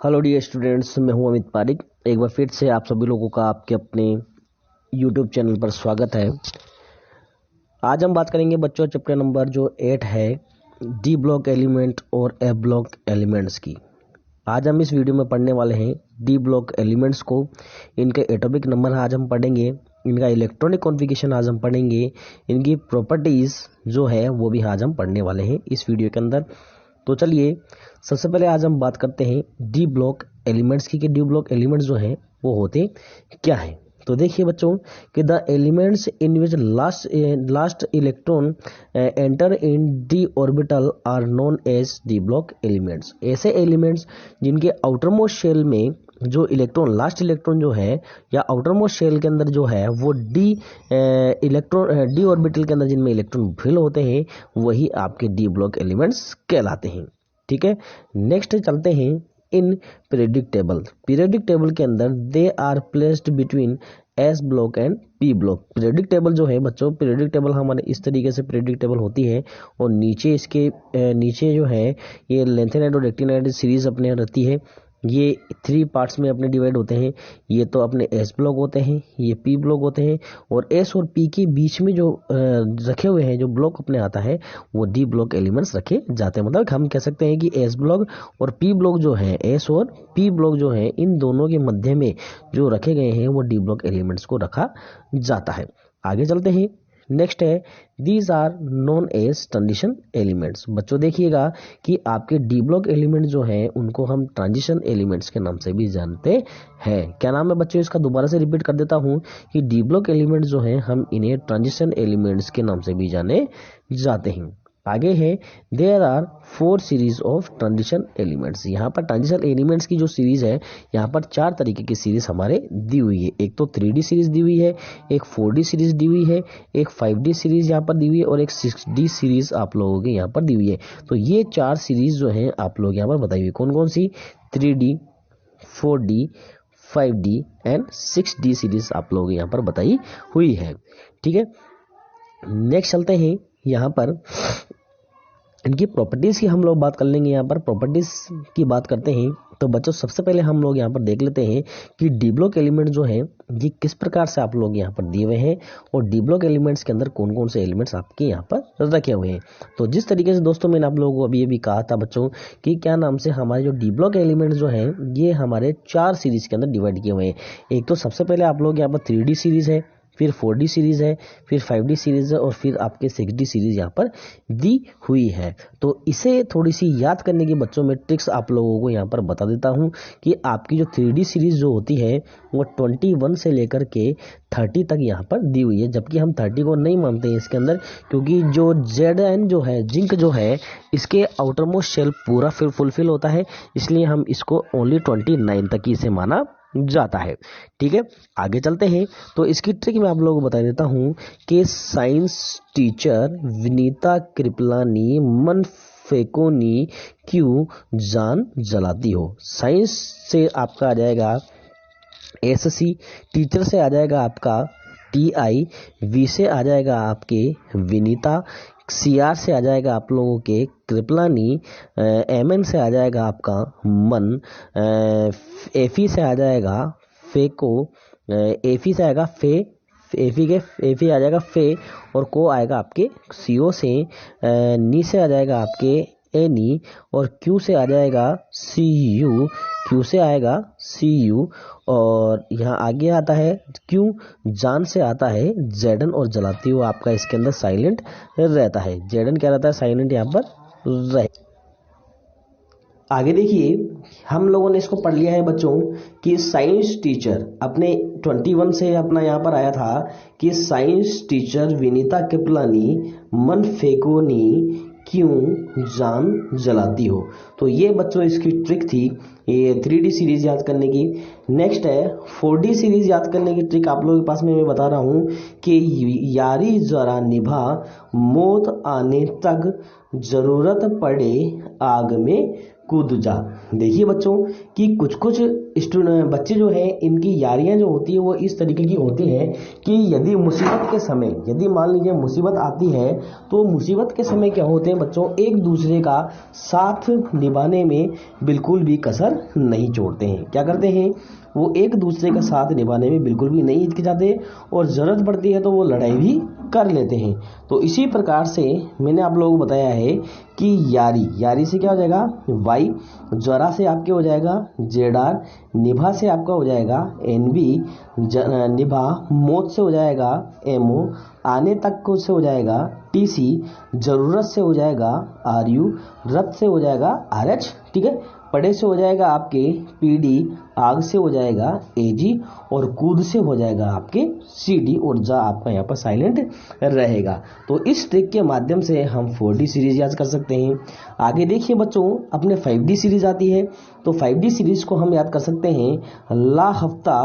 Hello dear students, मैं हूं अमित पारिक। एक बार फिर से आप सभी लोगों का आपके अपने यूट्यूब चैनल पर स्वागत है। आज हम बात करेंगे बच्चों चैप्टर नंबर जो 8 है, डी ब्लॉक एलिमेंट और एफ ब्लॉक एलिमेंट्स की। आज हम इस वीडियो में पढ़ने वाले हैं डी ब्लॉक एलिमेंट्स को। इनके एटॉमिक नंबर आज हम पढ़ेंगे, इनका इलेक्ट्रॉनिक कॉन्फ़िगरेशन आज हम पढ़ेंगे, इनकी प्रॉपर्टीज़ जो है वो भी आज हम पढ़ने वाले हैं इस वीडियो के अंदर। तो चलिए सबसे पहले आज हम बात करते हैं डी ब्लॉक एलिमेंट्स की कि डी ब्लॉक एलिमेंट्स जो हैं वो होते क्या हैं। तो देखिए बच्चों कि the elements in which last electron enter in d orbital are known as d block elements. ऐसे एलिमेंट्स जिनके आउटर मोस्ट शेल में जो इलेक्ट्रॉन लास्ट इलेक्ट्रॉन जो है या आउटर मोस्ट शेल के अंदर जो है वो डी ऑर्बिटल के अंदर जिनमें इलेक्ट्रॉन फिल होते हैं वही आपके डी ब्लॉक एलिमेंट्स कहलाते हैं। ठीक है, नेक्स्ट चलते हैं इन पीरियोडिक टेबल के अंदर they are placed between s block and p block. Periodic table जो है बच्चों, पीरियोडिक टेबल हमारे इस तरीके से पीरियोडिक टेबल होती है और नीचे इसके नीचे जो है ये लेंथेनाइड और रेक्टिनाइड सीरीज अपने रहती है। ये 3 पार्ट्स में अपने डिवाइड होते हैं। ये तो अपने एस ब्लॉक होते हैं, ये पी ब्लॉक होते हैं और एस और पी के बीच में जो रखे हुए हैं जो ब्लॉक अपने आता है वो डी ब्लॉक एलिमेंट्स रखे जाते हैं। मतलब हम कह सकते हैं कि एस ब्लॉक और पी ब्लॉक जो है, एस और पी ब्लॉक जो है, इन दोनों के मध्य में जो रखे गए हैं वो डी ब्लॉक एलिमेंट्स को रखा जाता है। आगे चलते हैं, नेक्स्ट है these are known as transition elements. बच्चों देखिएगा कि आपके डी ब्लॉक एलिमेंट जो हैं उनको हम ट्रांजिशन एलिमेंट्स के नाम से भी जानते हैं। क्या नाम है बच्चों इसका? दोबारा से रिपीट कर देता हूं कि डी ब्लॉक एलिमेंट्स जो हैं हम इन्हें ट्रांजिशन एलिमेंट्स के नाम से भी जाने जाते हैं। आगे है there are 4 series of transition elements. यहाँ पर ट्रांजिशन एलिमेंट्स की जो सीरीज है यहाँ पर 4 तरीके की सीरीज हमारे दी हुई है। एक तो 3D सीरीज दी हुई है, एक 4D सीरीज दी हुई है, एक 5D सीरीज यहाँ पर दी हुई है और एक 6D सीरीज आप लोगों के यहाँ पर दी हुई है। तो ये 4 सीरीज जो है आप लोग यहाँ पर बताई हुई कौन कौन सी? 3D, 4D, 5D and 6D series आप लोग यहाँ पर बताई हुई है। ठीक है, नेक्स्ट चलते हैं यहाँ पर इनकी प्रॉपर्टीज की हम लोग बात कर लेंगे। यहाँ पर प्रॉपर्टीज की बात करते हैं तो बच्चों सबसे पहले हम लोग यहाँ पर देख लेते हैं कि डी ब्लॉक एलिमेंट जो है ये किस प्रकार से आप लोग यहाँ पर दिए हुए हैं और डी ब्लॉक एलिमेंट्स के अंदर कौन कौन से एलिमेंट्स आपके यहाँ पर रखे हुए हैं। तो जिस तरीके से दोस्तों मैंने आप लोगों को अभी कहा था बच्चों कि क्या नाम से हमारे जो डी ब्लॉक एलिमेंट्स जो हैं ये हमारे 4 सीरीज के अंदर डिवाइड किए हुए हैं। एक तो सबसे पहले आप लोग यहाँ पर 3D सीरीज है, फिर 4D सीरीज है, फिर 5D सीरीज है और फिर आपके 6D सीरीज यहाँ पर दी हुई है। तो इसे थोड़ी सी याद करने की बच्चों में ट्रिक्स आप लोगों को यहाँ पर बता देता हूँ कि आपकी जो 3D सीरीज जो होती है वो 21 से लेकर के 30 तक यहाँ पर दी हुई है, जबकि हम 30 को नहीं मानते हैं इसके अंदर, क्योंकि जो Zn जो है, जिंक जो है, इसके आउटर मोस्ट शेल पूरा फुलफिल होता है, इसलिए हम इसको ओनली 29 तक ही इसे माना जाता है। ठीक है, आगे चलते हैं तो इसकी ट्रिक मैं आप लोगों को बता देता हूं कि साइंस टीचर विनीता कृपलानी मन फेकोनी क्यों जान जलाती हो। साइंस से आपका आ जाएगा SC, टीचर से आ जाएगा आपका TI, V से आ जाएगा आपके विनीता, CR से आ जाएगा आप लोगों के कृपलानी, MN से आ जाएगा आपका मन, FE से आ जाएगा फेको, FE से आएगा फे, FE आ जाएगा फे और को आएगा आपके CO से, नी से आ जाएगा आपके एनी और क्यू से आ जाएगा CU, क्यू से आएगा CU और यहाँ आगे आता है क्यों जान से आता है Zn और जलाती हुआ आपका इसके अंदर साइलेंट रहता है। Zn क्या रहता है? साइलेंट यहाँ पर रहे। आगे देखिए हम लोगों ने इसको पढ़ लिया है बच्चों कि साइंस टीचर अपने 21 से अपना यहाँ पर आया था कि साइंस टीचर विनीता कृपलानी मन फेकोनी क्यों जान जलाती हो। तो ये बच्चों इसकी ट्रिक थी ये 3D सीरीज याद करने की। नेक्स्ट है 4D सीरीज याद करने की ट्रिक आप लोगों के पास में मैं बता रहा हूँ कि यारी जरा निभा मौत आने तक जरूरत पड़े आग में कूद जा। देखिए बच्चों कि कुछ कुछ बच्चे जो है इनकी यारियां जो होती है वो इस तरीके की होती है कि यदि मुसीबत के समय, यदि मान लीजिए मुसीबत आती है तो मुसीबत के समय क्या होते हैं बच्चों, एक दूसरे का साथ निभाने में बिल्कुल भी कसर नहीं छोड़ते हैं। क्या करते हैं वो एक दूसरे का साथ निभाने में बिल्कुल भी नहीं हिचकिचाते और ज़रूरत पड़ती है तो वो लड़ाई भी कर लेते हैं। तो इसी प्रकार से मैंने आप लोगों को बताया है कि यारी से क्या हो जाएगा वाई, जरा से आपके हो जाएगा जेडार, निभा से आपका हो जाएगा एनबी, निभा, मौत से हो जाएगा एमओ, आने तक को से हो जाएगा टीसी, जरूरत से हो जाएगा आरयू, रत से हो जाएगा आरएच, ठीक है, पड़े से हो जाएगा आपके पीडी, आग से हो जाएगा एजी और कूद से हो जाएगा आपके सीडी और जा आपका यहाँ पर साइलेंट रहेगा। तो इस ट्रिक के माध्यम से हम 4D सीरीज याद कर सकते हैं। आगे देखिए बच्चों अपने 5D सीरीज आती है, तो 5D सीरीज को हम याद कर सकते हैं ला हफ्ता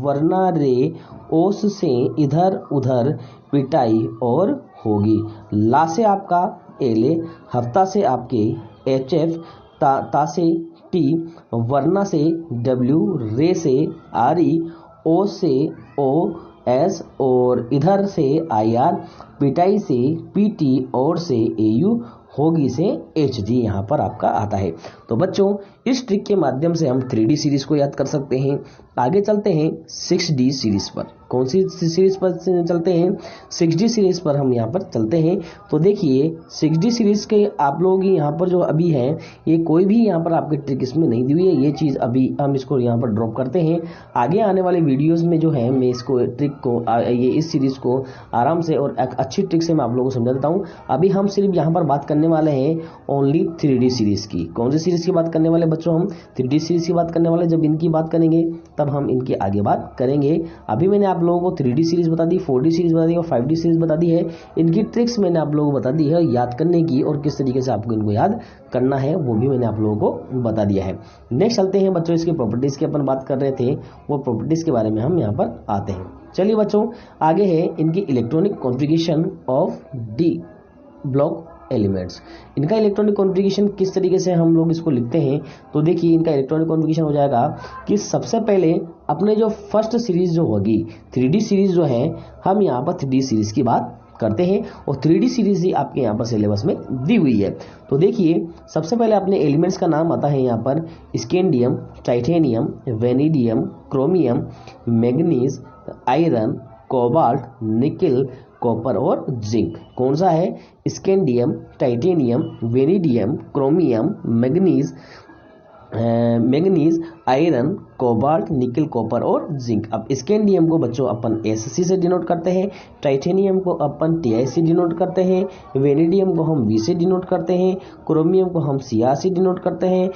वरना रे ओस से इधर उधर पिटाई और होगी। ला से आपका एले, हफ्ता से आपके एचएफ, ता से टी, वरना से डब्ल्यू, रे से आरई, ओ से ओ एस और इधर से आईआर, पिटाई से पीटी और से एयू, होगी से एचजी यहाँ पर आपका आता है। तो बच्चों इस ट्रिक के माध्यम से हम 3D सीरीज को याद कर सकते हैं। आगे चलते हैं 6D सीरीज पर। कौन सी सीरीज पर चलते हैं? 6D सीरीज पर हम यहाँ पर चलते हैं। तो देखिए 6D सीरीज के आप लोग यहाँ पर जो अभी हैं ये कोई भी यहाँ पर आपकी ट्रिक इसमें नहीं दी हुई है, ये चीज़ अभी हम इसको यहाँ पर ड्रॉप करते हैं। आगे आने वाले वीडियोज़ में जो है मैं इसको ट्रिक को ये इस सीरीज को आराम से और एक अच्छी ट्रिक से मैं आप लोगों को समझा देता हूँ। अभी हम सिर्फ यहाँ पर बात करने वाले हैं ओनली 3D सीरीज की। कौन सी सीरीज की बात करने वाले बच्चों? हम 3D सीरीज की बात करने वाले। जब इनकी बात करेंगे तब हम इनकी आगे बात करेंगे। अभी मैंने आप लोगों को 3D सीरीज बता दी, 4D सीरीज बता दी और 5D सीरीज बता दी है। इनकी ट्रिक्स मैंने आप लोगों को बता दी है याद करने की, और किस तरीके से आपको इनको याद करना है वो भी मैंने आप लोगों को बता दिया है। नेक्स्ट चलते हैं बच्चों इसकी प्रॉपर्टीज की अपन बात कर रहे थे, वो प्रॉपर्टीज के बारे में हम यहाँ पर आते हैं। चलिए बच्चों आगे है इनकी electronic configuration of D block elements. इनका इलेक्ट्रॉनिक कॉन्फ़िगरेशन किस तरीके से हम लोग इसको लिखते हैं? तो देखिए इनका इलेक्ट्रॉनिक कॉन्फ़िगरेशन हो जाएगा कि सबसे पहले अपने जो फर्स्ट सीरीज जो होगी 3D सीरीज जो है, हम यहाँ पर 3D सीरीज की बात करते हैं और 3D सीरीज ही आपके यहाँ पर सिलेबस में दी हुई है। तो देखिए सबसे पहले अपने एलिमेंट्स का नाम आता है यहाँ पर scandium, titanium, vanadium, chromium, manganese, iron, cobalt, nickel, copper और जिंक। कौन सा है? Scandium, titanium, vanadium, chromium, manganese, iron, cobalt, nickel, copper और जिंक। अब स्कैंडियम को बच्चों अपन SC से डिनोट करते हैं, टाइटेनियम को अपन TI से डिनोट करते हैं, वेनेडियम को हम V से डिनोट करते हैं, क्रोमियम को हम CR से डिनोट करते हैं,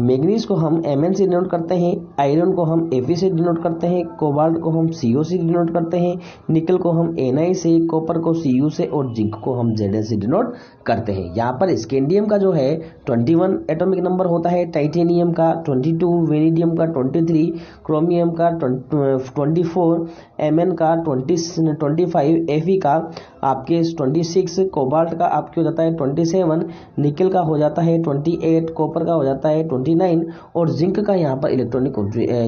मैग्नीज को हम Mn से डिनोट करते हैं, आयरन को हम Fe से डिनोट करते हैं, कोबाल्ट को हम CO से डिनोट करते हैं, निकल को हम Na से, कॉपर को Cu से और जिंक को हम Zn से डिनोट करते हैं। यहाँ पर स्कैंडियम का जो है 21 एटॉमिक नंबर होता है, टाइटेनियम का 22, वेनेडियम का 23, क्रोमियम का 24, Mn का 25, Fe का आपके 26, कोबाल्ट का आपके हो जाता है 27, निकल का हो जाता है 28, कॉपर का हो जाता है 29 और जिंक का यहाँ पर इलेक्ट्रॉनिक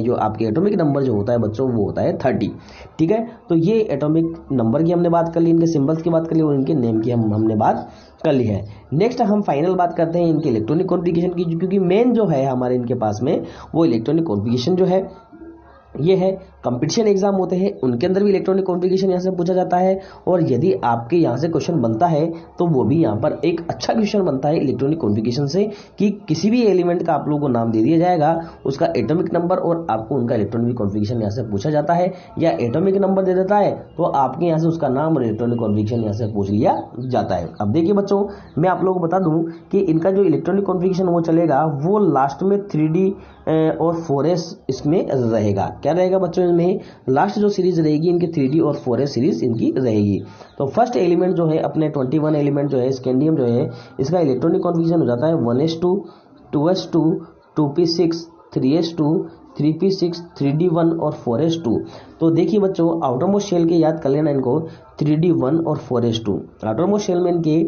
जो आपके एटॉमिक नंबर जो होता है बच्चों वो होता है 30। ठीक है, तो ये एटॉमिक नंबर की हमने बात कर ली, इनके सिंबल्स की बात कर ली और इनके नेम की हमने बात कर ली है। नेक्स्ट हम फाइनल बात करते हैं इनके इलेक्ट्रॉनिक कॉन्फ़िगरेशन की, क्योंकि मेन जो है हमारे इनके पास में वो इलेक्ट्रॉनिक कॉन्फ़िगरेशन जो है ये है। कंपटीशन एग्जाम होते हैं उनके अंदर भी इलेक्ट्रॉनिक कॉन्फ़िगरेशन यहाँ से पूछा जाता है, और यदि आपके यहाँ से क्वेश्चन बनता है तो वो भी यहाँ पर एक अच्छा क्वेश्चन बनता है इलेक्ट्रॉनिक कॉन्फ़िगरेशन से, कि किसी भी एलिमेंट का आप लोगों को नाम दे दिया जाएगा, उसका एटॉमिक नंबर और आपको उनका इलेक्ट्रॉनिक कॉन्फ़िगरेशन यहाँ से पूछा जाता है, या एटॉमिक नंबर दे देता है तो आपके यहाँ से उसका नाम और इलेक्ट्रॉनिक कॉन्फ़िगरेशन यहाँ से पूछ लिया जाता है। अब देखिए बच्चों मैं आप लोगों को बता दूं कि इनका जो इलेक्ट्रॉनिक कॉन्फ़िगरेशन वो चलेगा वो लास्ट में 3D और 4S इसमें रहेगा। क्या रहेगा बच्चों? में लास्ट जो सीरीज रहेगी इनकी 3D और 4S सीरीज इनकी रहेगी। तो फर्स्ट एलिमेंट जो है अपने 21 एलिमेंट जो है स्कैंडियम जो है, इसका इलेक्ट्रॉनिक कॉन्फ़िगरेशन हो जाता है 1s2, 2s2, 2p6, 3s2, 3p6, 3d1 और 4s2। तो देखिए बच्चों आउटरमोस्ट शेल के याद कर लेना इनको, 3d1 और 4s2। आउटरमोस्ट शेल में इनके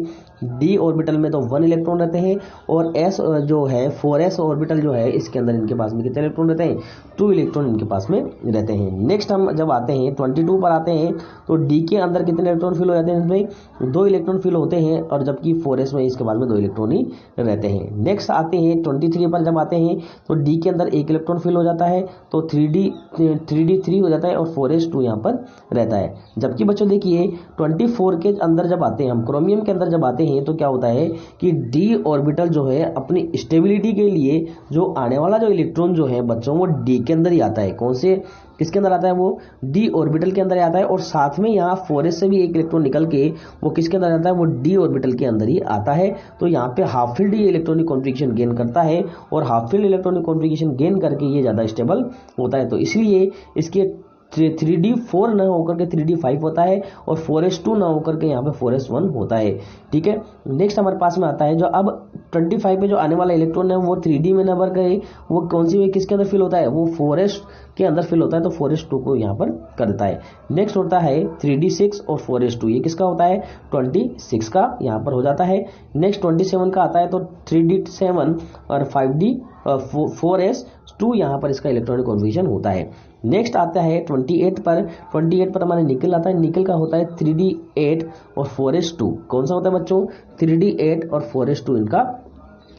d ऑर्बिटल में तो 1 इलेक्ट्रॉन रहते हैं और s जो है 4s ऑर्बिटल जो है इसके अंदर इनके पास में कितने इलेक्ट्रॉन रहते हैं, 2 इलेक्ट्रॉन इनके पास में रहते हैं। नेक्स्ट हम जब आते हैं 22 पर आते हैं तो d के अंदर कितने इलेक्ट्रॉन फिल हो जाते हैं, इसमें 2 इलेक्ट्रॉन फिल होते हैं और जबकि 4s में इसके बाद में 2 इलेक्ट्रॉन ही रहते हैं। नेक्स्ट आते हैं 23 पर जब आते हैं तो d के अंदर 1 इलेक्ट्रॉन फिल हो जाता है तो 3d3 हो जाता है और 4s2 यहाँ पर रहता है। जबकि बच्चों देखिए 24 के अंदर जब आते हैं हम, क्रोमियम के अंदर जब आते हैं तो क्या होता है कि d ऑर्बिटल जो है अपनी स्टेबिलिटी के लिए जो आने वाला जो इलेक्ट्रॉन जो है बच्चों वो d के अंदर ही आता है। कौन से, किसके अंदर आता है, वो d ऑर्बिटल के अंदर आता है और साथ में यहाँ 4s से भी 1 इलेक्ट्रॉन निकल के वो किसके अंदर आता है, वो d ऑर्बिटल के अंदर ही आता है। तो यहाँ पे हाफ फील्ड ये इलेक्ट्रॉनिक कॉन्फ़िगरेशन गेन करता है और half field electronic configuration gain करके ये ज़्यादा स्टेबल होता है। तो इसलिए इसके 3d4 ना होकर के 3d5 होता है और 4s2 ना होकर के यहाँ पे 4s1 होता है। ठीक है, नेक्स्ट हमारे पास में आता है जो अब 25 पे जो आने वाला इलेक्ट्रॉन है वो 3d में नंबर गए, वो कौन सी में किसके अंदर फिल होता है, वो 4s के अंदर फिल होता है तो 4s2 को यहाँ पर कर देता है। नेक्स्ट होता है 3d6 और 4s2, ये किसका होता है, 26 का यहाँ पर हो जाता है। नेक्स्ट 27 का आता है तो 3d7 और 4s2 यहाँ पर इसका इलेक्ट्रॉनिक कॉन्फ़िगरेशन होता है। नेक्स्ट आता है 28 पर हमारे निकल आता है, निकल का होता है 3d8 और 4s2। कौन सा होता है बच्चों, 3d8 और 4s2 इनका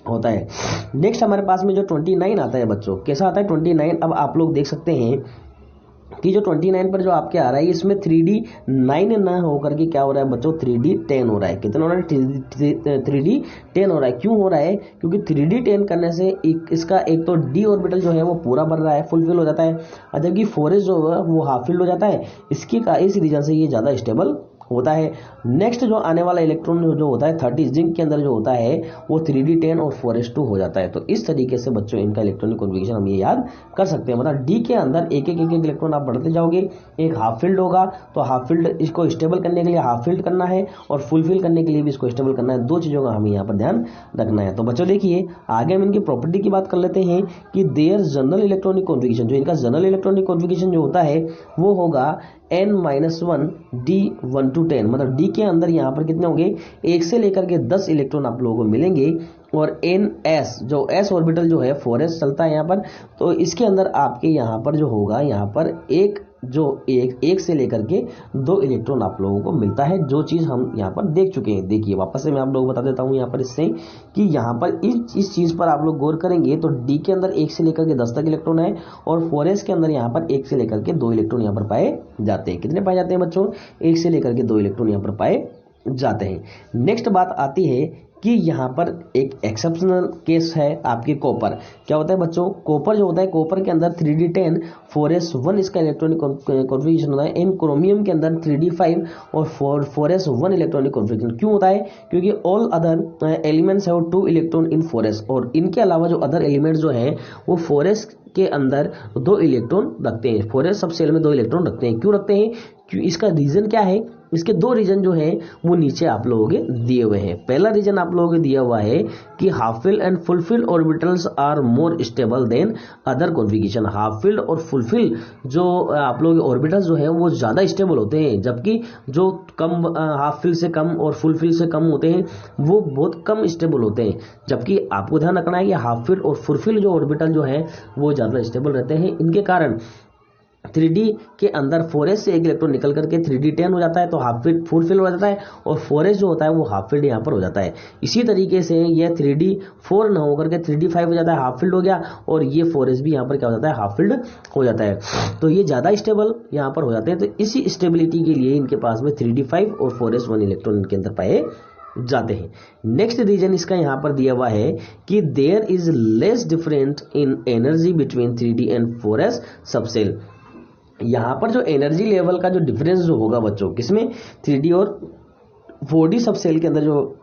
होता है। नेक्स्ट हमारे पास में जो 29 आता है बच्चों, कैसा आता है 29, अब आप लोग देख सकते हैं कि जो 29 पर जो आपके आ रहा है इसमें 3d9 ना होकर के क्या हो रहा है बच्चों, 3d10 हो रहा है। कितना हो रहा है, 3d10 हो रहा है। क्यों हो रहा है, क्योंकि 3d10 करने से इसका एक तो d ऑर्बिटल जो है वो पूरा भर रहा है, फुलफिल हो जाता है, और जबकि 4s जो है वो हाफ फिल्ड हो जाता है। इस रीजन से ये ज़्यादा स्टेबल होता है। नेक्स्ट जो आने वाला इलेक्ट्रॉन जो होता है 30 जिंक के अंदर जो होता है वो 3d10 और 4s2 हो जाता है। तो इस तरीके से बच्चों इनका इलेक्ट्रॉनिक कॉन्फ़िगरेशन हम ये याद कर सकते हैं। मतलब d के अंदर एक एक इलेक्ट्रॉन आप बढ़ते जाओगे, एक हाफ फील्ड होगा तो हाफ फील्ड इसको स्टेबल करने के लिए हाफ फील्ड करना है और फुलफिल करने के लिए भी इसको स्टेबल करना है। दो चीज़ों का हमें यहाँ पर ध्यान रखना है। तो बच्चों देखिए आगे हम इनकी प्रॉपर्टी की बात कर लेते हैं कि देयर जनरल इलेक्ट्रॉनिक कॉन्फ़िगरेशन, जो इनका जनरल इलेक्ट्रॉनिक कॉन्फ़िगरेशन जो होता है वो होगा n-1 d1 to 10। मतलब d के अंदर यहाँ पर कितने होंगे, 1 से लेकर के 10 इलेक्ट्रॉन आप लोगों को मिलेंगे और ns जो s ऑर्बिटल जो है 4s चलता है यहाँ पर, तो इसके अंदर आपके यहाँ पर जो होगा यहाँ पर एक से लेकर के 2 इलेक्ट्रॉन आप लोगों को मिलता है, जो चीज़ हम यहाँ पर देख चुके हैं। देखिए वापस से मैं आप लोगों को बता देता हूँ यहाँ पर इससे कि यहाँ पर इस चीज़ पर आप लोग गौर करेंगे तो d के अंदर 1 से लेकर के 10 तक इलेक्ट्रॉन है और 4s के अंदर यहाँ पर 1 से लेकर के 2 इलेक्ट्रॉन यहाँ पर पाए जाते हैं। कितने पाए जाते हैं बच्चों, 1 से लेकर के 2 इलेक्ट्रॉन यहाँ पर पाए जाते हैं। नेक्स्ट बात आती है कि यहाँ पर एक एक्सेप्शनल केस है आपके कॉपर। क्या होता है बच्चों, कॉपर जो होता है, कॉपर के अंदर 3d10 4s1 इसका इलेक्ट्रॉनिक कॉन्फ़िगरेशन होता है। इन क्रोमियम के अंदर 3d5 और 4s1 इलेक्ट्रॉनिक कॉन्फ़िगरेशन। क्यों होता है, क्योंकि all other elements have 2 electron in 4s, और इनके अलावा जो अदर एलिमेंट्स जो है वो 4s के अंदर 2 इलेक्ट्रॉन रखते हैं। 4s सब सेल में 2 इलेक्ट्रॉन रखते हैं। क्यों रखते हैं, क्यों, इसका रीजन क्या है, इसके 2 रीजन जो है वो नीचे आप लोगों के दिए हुए हैं। पहला रीजन आप लोगों को दिया हुआ है कि half filled and fulfil orbitals are more stable than other configuration. Half filled और फुलफिल जो आप लोगों के ऑर्बिटल्स जो है वो ज़्यादा स्टेबल होते हैं, जबकि जो कम हाफ फील्ड से कम और फुलफिल से कम होते हैं वो बहुत कम स्टेबल होते हैं। जबकि आपको ध्यान रखना है कि हाफ फील्ड और फुलफिल जो ऑर्बिटल जो है वो ज़्यादा स्टेबल रहते हैं। इनके कारण 3d के अंदर 4s से एक इलेक्ट्रॉन निकल करके 3d10 हो जाता है तो हाफ फील्ड फुलफिल हो जाता है, और 4s जो होता है वो हाफ फील्ड यहाँ पर हो जाता है। इसी तरीके से ये 3d4 ना होकर के 3d5 हो जाता है, हाफ फील्ड हो गया, और ये 4s भी यहाँ पर क्या हो जाता है, हाफ फील्ड हो जाता है। तो ये ज़्यादा स्टेबल यहाँ पर हो जाते हैं। तो इसी स्टेबिलिटी के लिए इनके पास में 3d5 और 4s1 इलेक्ट्रॉन इनके अंदर पाए जाते हैं। नेक्स्ट रीजन इसका यहाँ पर दिया हुआ है कि there is less different in energy between 3d and 4s subshell. यहाँ पर जो एनर्जी लेवल का जो डिफरेंस जो होगा बच्चों किसमें, 3d और 4d सब सेल के अंदर जो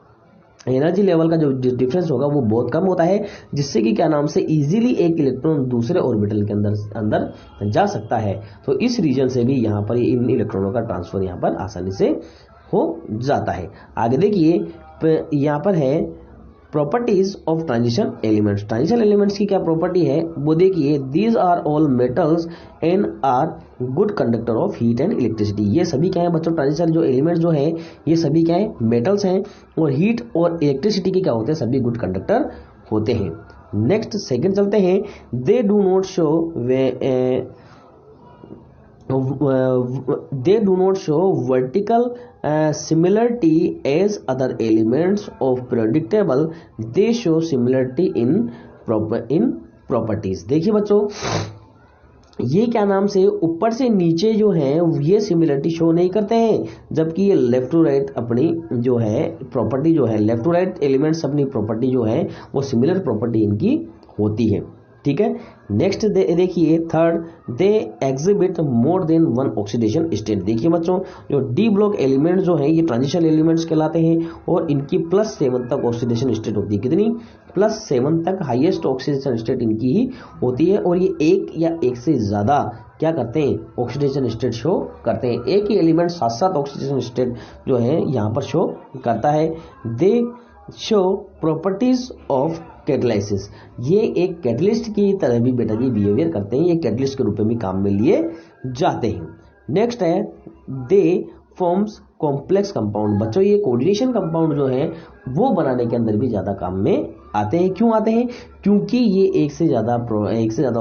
एनर्जी लेवल का जो डिफरेंस होगा वो बहुत कम होता है, जिससे कि क्या नाम से इजीली एक इलेक्ट्रॉन दूसरे ऑर्बिटल के अंदर जा सकता है। तो इस रीजन से भी यहाँ पर इन इलेक्ट्रॉनों का ट्रांसफर यहाँ पर आसानी से हो जाता है। आगे देखिए यहाँ पर है properties of transition elements, transition elements की क्या प्रॉपर्टी है वो देखिए, these are all metals and are good conductor of heat and electricity. ये सभी क्या है बच्चों, ट्रांजिशन जो एलिमेंट्स जो है ये सभी क्या है, मेटल्स हैं, और हीट और इलेक्ट्रिसिटी के क्या होते हैं, सभी गुड कंडक्टर होते हैं। नेक्स्ट सेकंड चलते हैं, they do not show vertical similarity as other elements of predictable, they show similarity in properties। देखिए बच्चों, ये क्या नाम से ऊपर से नीचे जो है ये सिमिलरिटी शो नहीं करते हैं, जबकि ये लेफ्ट टू राइट अपनी जो है प्रॉपर्टी जो है, लेफ्ट टू राइट एलिमेंट्स अपनी प्रॉपर्टी जो है वो सिमिलर प्रॉपर्टी इनकी होती है। ठीक है, नेक्स्ट देखिए third, they exhibit more than one oxidation state. देखिए बच्चों, जो डी ब्लॉक एलिमेंट जो है ये ट्रांजिशन एलिमेंट्स कहलाते हैं और इनकी +7 तक ऑक्सीडेशन स्टेट होती है। कितनी? +7 तक हाईएस्ट ऑक्सीडेशन स्टेट इनकी ही होती है, और ये एक या एक से ज्यादा क्या करते हैं, ऑक्सीडेशन स्टेट शो करते हैं। एक ही एलिमेंट 7 ऑक्सीडेशन स्टेट जो है यहाँ पर शो करता है। दे शो प्रॉपर्टीज ऑफ कैटलाइसिस, ये एक कैटलिस्ट की तरह भी बेटा जी बिहेवियर करते हैं, ये कैटलिस्ट के रूप में भी काम में लिए जाते हैं। नेक्स्ट है, दे फॉर्म्स कॉम्प्लेक्स कंपाउंड। बच्चों, ये कोऑर्डिनेशन कंपाउंड जो है वो बनाने के अंदर भी ज्यादा काम में आते हैं। क्यों आते हैं? क्योंकि ये एक से ज्यादा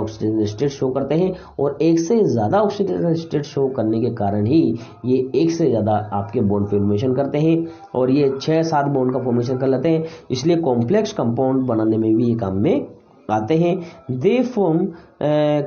ऑक्सीडेशन स्टेट शो करते हैं, और एक से ज्यादा ऑक्सीडेशन स्टेट शो करने के कारण ही ये एक से ज्यादा आपके बॉन्ड फॉर्मेशन करते हैं, और ये 6-7 बॉन्ड का फॉर्मेशन कर लेते हैं, इसलिए कॉम्प्लेक्स कंपाउंड बनाने में भी ये काम में आते हैं। दे फॉर्म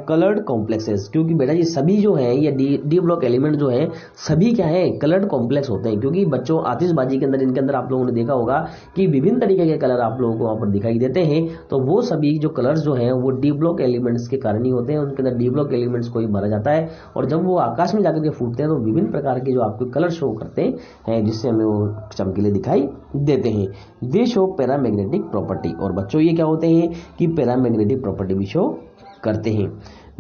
कलर्ड कॉम्प्लेक्सेस, क्योंकि बेटा जी सभी जो है ये डी ब्लॉक एलिमेंट जो है सभी क्या है, कलर्ड कॉम्प्लेक्स होते हैं। क्योंकि बच्चों आतिशबाजी के अंदर इनके अंदर आप लोगों ने देखा होगा कि विभिन्न तरीके के कलर आप लोगों को वहां पर दिखाई देते हैं, तो वो सभी जो कलर्स जो है वो डी ब्लॉक एलिमेंट्स के कारण ही होते हैं। उनके अंदर डी ब्लॉक एलिमेंट्स को ही भरा जाता है, और जब वो आकाश में जाकर के फूटते हैं तो विभिन्न प्रकार के जो आपको कलर शो करते हैं, जिससे हमें वो चमकीले दिखाई देते हैं। दे शो पैरामैग्नेटिक प्रॉपर्टी, और बच्चों ये क्या होते हैं कि पैरामैग्नेटिक प्रॉपर्टी भी शो करते हैं।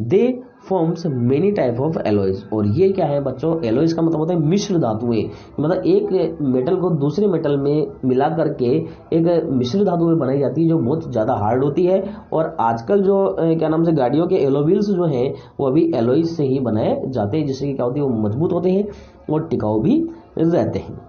दे forms many type of alloys, और ये क्या है बच्चों, एलॉयज का मतलब होता है मिश्र धातुएं, मतलब एक मेटल को दूसरे मेटल में मिला करके एक मिश्र धातु में बनाई जाती है जो बहुत ज्यादा हार्ड होती है। और आजकल जो क्या नाम से गाड़ियों के एलोव्हील्स जो हैं वो अभी एलॉयज से ही बनाए जाते हैं, जिससे कि क्या होती है वो मजबूत होते हैं और टिकाऊ भी रहते हैं।